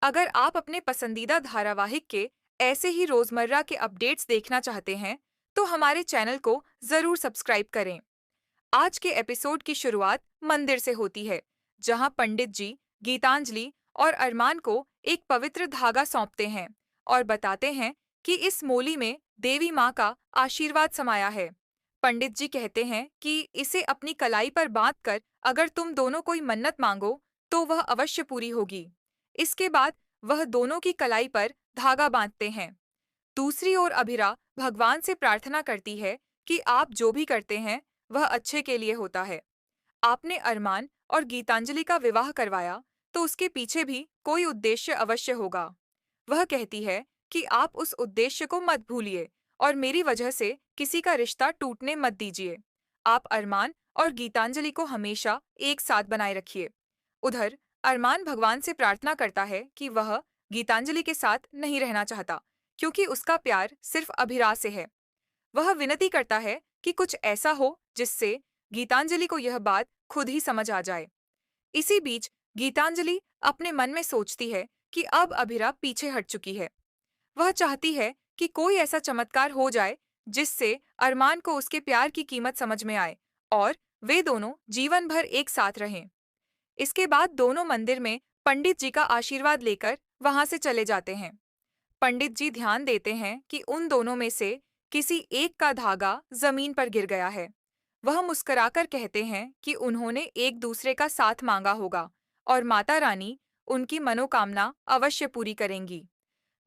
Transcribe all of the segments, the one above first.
अगर आप अपने पसंदीदा धारावाहिक के ऐसे ही रोजमर्रा के अपडेट्स देखना चाहते हैं, तो हमारे चैनल को जरूर सब्सक्राइब करें। आज के एपिसोड की शुरुआत मंदिर से होती है, जहां पंडित जी गीतांजलि और अरमान को एक पवित्र धागा सौंपते हैं और बताते हैं कि इस मोली में देवी माँ का आशीर्वाद समाया है। पंडित जी कहते हैं कि इसे अपनी कलाई पर बांधकर अगर तुम दोनों कोई मन्नत मांगो, तो वह अवश्य पूरी होगी। इसके बाद वह दोनों की कलाई पर धागा बांधते हैं। दूसरी ओर अभिरा भगवान से प्रार्थना करती है कि आप जो भी करते हैं वह अच्छे के लिए होता है। आपने अरमान और गीतांजलि का विवाह करवाया, तो उसके पीछे भी कोई उद्देश्य अवश्य होगा। वह कहती है कि आप उस उद्देश्य को मत भूलिए और मेरी वजह से किसी का रिश्ता टूटने मत दीजिए। आप अरमान और गीतांजलि को हमेशा एक साथ बनाए रखिए। उधर अरमान भगवान से प्रार्थना करता है कि वह गीतांजलि के साथ नहीं रहना चाहता, क्योंकि उसका प्यार सिर्फ अभिरा से है। वह विनती करता है कि कुछ ऐसा हो जिससे गीतांजलि को यह बात खुद ही समझ आ जाए। इसी बीच गीतांजलि अपने मन में सोचती है कि अब अभिरा पीछे हट चुकी है। वह चाहती है कि कोई ऐसा चमत्कार हो जाए जिससे अरमान को उसके प्यार की कीमत समझ में आए और वे दोनों जीवन भर एक साथ रहें। इसके बाद दोनों मंदिर में पंडित जी का आशीर्वाद लेकर वहां से चले जाते हैं। पंडित जी ध्यान देते हैं कि उन दोनों में से किसी एक का धागा जमीन पर गिर गया है। वह मुस्कुराकर कहते हैं कि उन्होंने एक दूसरे का साथ मांगा होगा और माता रानी उनकी मनोकामना अवश्य पूरी करेंगी।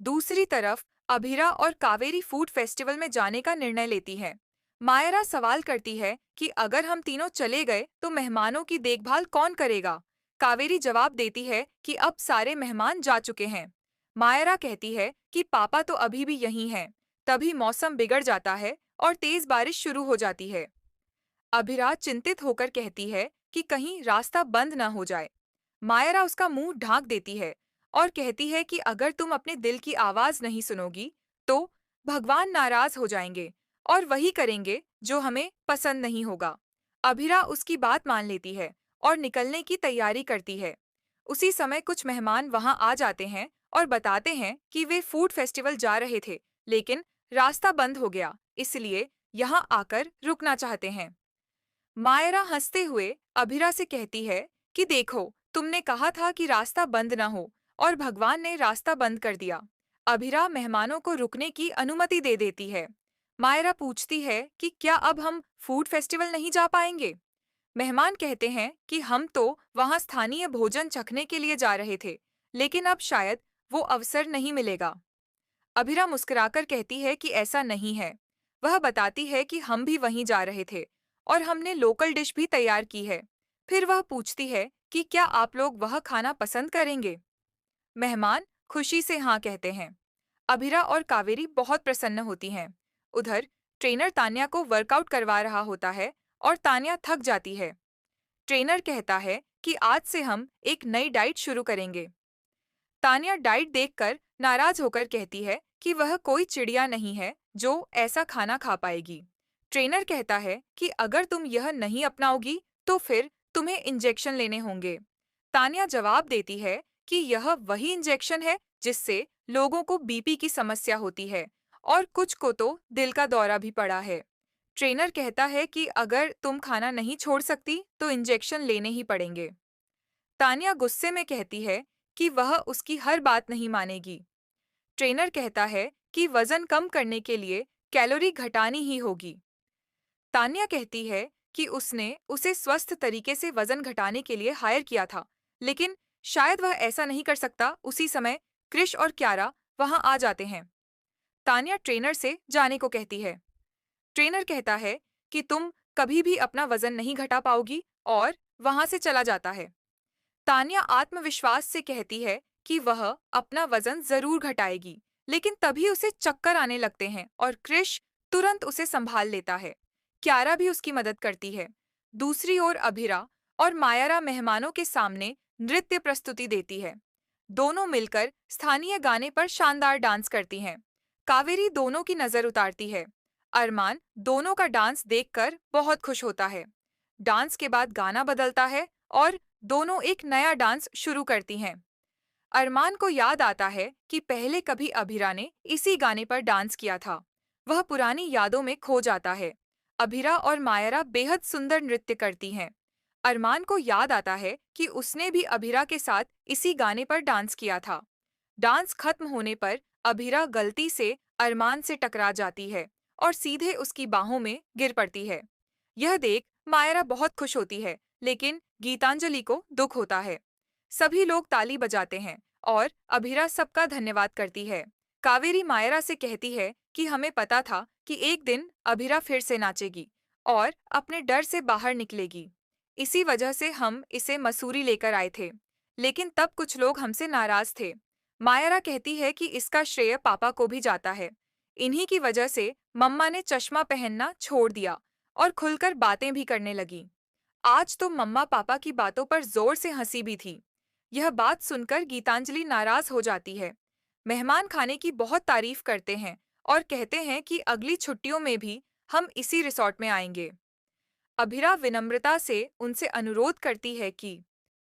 दूसरी तरफ अभिरा और कावेरी फूड फेस्टिवल में जाने का निर्णय लेती है। मायरा सवाल करती है कि अगर हम तीनों चले गए तो मेहमानों की देखभाल कौन करेगा। कावेरी जवाब देती है कि अब सारे मेहमान जा चुके हैं। मायरा कहती है कि पापा तो अभी भी यहीं हैं। तभी मौसम बिगड़ जाता है और तेज बारिश शुरू हो जाती है। अभिरा चिंतित होकर कहती है कि कहीं रास्ता बंद न हो जाए। मायरा उसका मुंह ढांक देती है और कहती है कि अगर तुम अपने दिल की आवाज नहीं सुनोगी, तो भगवान नाराज हो जाएंगे और वही करेंगे जो हमें पसंद नहीं होगा। अभिरा उसकी बात मान लेती है और निकलने की तैयारी करती है। उसी समय कुछ मेहमान वहां आ जाते हैं और बताते हैं कि वे फूड फेस्टिवल जा रहे थे, लेकिन रास्ता बंद हो गया, इसलिए यहाँ आकर रुकना चाहते हैं। मायरा हंसते हुए अभिरा से कहती है कि देखो, तुमने कहा था कि रास्ता बंद न हो और भगवान ने रास्ता बंद कर दिया। अभिरा मेहमानों को रुकने की अनुमति दे देती है। मायरा पूछती है कि क्या अब हम फूड फेस्टिवल नहीं जा पाएंगे। मेहमान कहते हैं कि हम तो वहां स्थानीय भोजन चखने के लिए जा रहे थे, लेकिन अब शायद वो अवसर नहीं मिलेगा। अभिरा मुस्कुराकर कहती है कि ऐसा नहीं है। वह बताती है कि हम भी वहीं जा रहे थे और हमने लोकल डिश भी तैयार की है। फिर वह पूछती है कि क्या आप लोग वह खाना पसंद करेंगे। मेहमान खुशी से हाँ कहते हैं। अभिरा और कावेरी बहुत प्रसन्न होती हैं। उधर ट्रेनर तान्या को वर्कआउट करवा रहा होता है और तान्या थक जाती है। ट्रेनर कहता है कि आज से हम एक नई डाइट शुरू करेंगे। तान्या डाइट देखकर नाराज होकर कहती है कि वह कोई चिड़िया नहीं है जो ऐसा खाना खा पाएगी। ट्रेनर कहता है कि अगर तुम यह नहीं अपनाओगी तो फिर तुम्हें इंजेक्शन लेने होंगे। तान्या जवाब देती है कि यह वही इंजेक्शन है जिससे लोगों को बीपी की समस्या होती है और कुछ को तो दिल का दौरा भी पड़ा है। ट्रेनर कहता है कि अगर तुम खाना नहीं छोड़ सकती तो इंजेक्शन लेने ही पड़ेंगे। तान्या गुस्से में कहती है कि वह उसकी हर बात नहीं मानेगी। ट्रेनर कहता है कि वजन कम करने के लिए कैलोरी घटानी ही होगी। तान्या कहती है कि उसने उसे स्वस्थ तरीके से वजन घटाने के लिए हायर किया था, लेकिन शायद वह ऐसा नहीं कर सकता। उसी समय क्रिश और क्यारा वहां आ जाते हैं। तान्या ट्रेनर से जाने को कहती है। ट्रेनर कहता है कि तुम कभी भी अपना वजन नहीं घटा पाओगी और वहां से चला जाता है। तान्या आत्मविश्वास से कहती है कि वह अपना वजन जरूर घटाएगी, लेकिन तभी उसे चक्कर आने लगते हैं और क्रिश तुरंत उसे संभाल लेता है। क्यारा भी उसकी मदद करती है। दूसरी ओर अभिरा और मायरा मेहमानों के सामने नृत्य प्रस्तुति देती है। दोनों मिलकर स्थानीय गाने पर शानदार डांस करती हैं। कावेरी दोनों की नजर उतारती है। अरमान दोनों का डांस देखकर बहुत खुश होता है। डांस के बाद गाना बदलता है और दोनों एक नया डांस शुरू करती हैं। अरमान को याद आता है कि पहले कभी अभिरा ने इसी गाने पर डांस किया था। वह पुरानी यादों में खो जाता है। अभिरा और मायरा बेहद सुंदर नृत्य करती हैं। अरमान को याद आता है कि उसने भी अभिरा के साथ इसी गाने पर डांस किया था। डांस खत्म होने पर अभिरा गलती से अरमान से टकरा जाती है और सीधे उसकी बाहों में गिर पड़ती है। यह देख मायरा बहुत खुश होती है, लेकिन गीतांजलि को दुख होता है। सभी लोग ताली बजाते हैं और अभिरा सबका धन्यवाद करती है। कावेरी मायरा से कहती है कि हमें पता था कि एक दिन अभिरा फिर से नाचेगी और अपने डर से बाहर निकलेगी। इसी वजह से हम इसे मसूरी लेकर आए थे। लेकिन तब कुछ लोग हमसे नाराज थे। मायरा कहती है कि इसका श्रेय पापा को भी जाता है। इन्हीं की वजह से मम्मा ने चश्मा पहनना छोड़ दिया और खुलकर बातें भी करने लगी। आज तो मम्मा पापा की बातों पर जोर से हंसी भी थी। यह बात सुनकर गीतांजलि नाराज हो जाती है। मेहमान खाने की बहुत तारीफ करते हैं और कहते हैं कि अगली छुट्टियों में भी हम इसी रिसोर्ट में आएंगे। अभिरा विनम्रता से उनसे अनुरोध करती है कि